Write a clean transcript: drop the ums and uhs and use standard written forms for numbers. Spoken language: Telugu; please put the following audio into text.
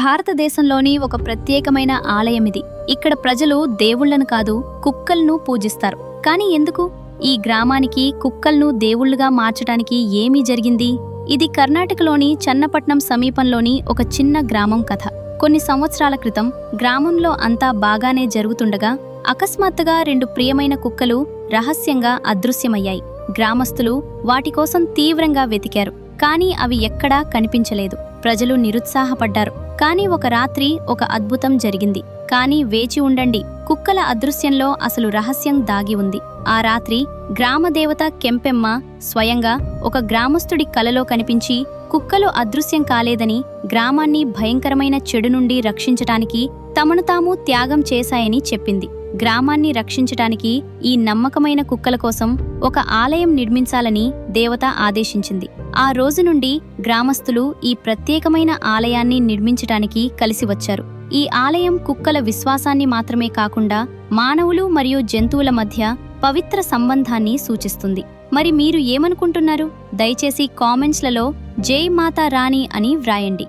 భారతదేశంలోని ఒక ప్రత్యేకమైన ఆలయమిది. ఇక్కడ ప్రజలు దేవుళ్లను కాదు, కుక్కలను పూజిస్తారు. కానీ ఎందుకు? ఈ గ్రామానికి కుక్కలను దేవుళ్లుగా మార్చటానికి ఏమీ జరిగింది? ఇది కర్ణాటకలోని చన్నపట్నం సమీపంలోని ఒక చిన్న గ్రామం కథ. కొన్ని సంవత్సరాల క్రితం గ్రామంలో అంతా బాగానే జరుగుతుండగా అకస్మాత్తుగా 2 ప్రియమైన కుక్కలు రహస్యంగా అదృశ్యమయ్యాయి. గ్రామస్తులు వాటికోసం తీవ్రంగా వెతికారు, కానీ అవి ఎక్కడా కనిపించలేదు. ప్రజలు నిరుత్సాహపడ్డారు. కానీ ఒక రాత్రి ఒక అద్భుతం జరిగింది. కానీ వేచి ఉండండి, కుక్కల అదృశ్యంలో అసలు రహస్యం దాగి ఉంది. ఆ రాత్రి గ్రామదేవత కెంపెమ్మ స్వయంగా ఒక గ్రామస్తుడి కలలో కనిపించి కుక్కలు అదృశ్యం కాలేదని, గ్రామాన్ని భయంకరమైన చెడు నుండి రక్షించటానికి తమను తాము త్యాగం చేశాయని చెప్పింది. గ్రామాన్ని రక్షించటానికి ఈ నమ్మకమైన కుక్కల కోసం ఒక ఆలయం నిర్మించాలని దేవత ఆదేశించింది. ఆ రోజు నుండి గ్రామస్తులు ఈ ప్రత్యేకమైన ఆలయాన్ని నిర్మించటానికి కలిసి వచ్చారు. ఈ ఆలయం కుక్కల విశ్వాసాన్ని మాత్రమే కాకుండా మానవులు మరియు జంతువుల మధ్య పవిత్ర సంబంధాన్ని సూచిస్తుంది. మరి మీరు ఏమనుకుంటున్నారు? దయచేసి కామెంట్స్లలో జై మాతా రాణి అని వ్రాయండి.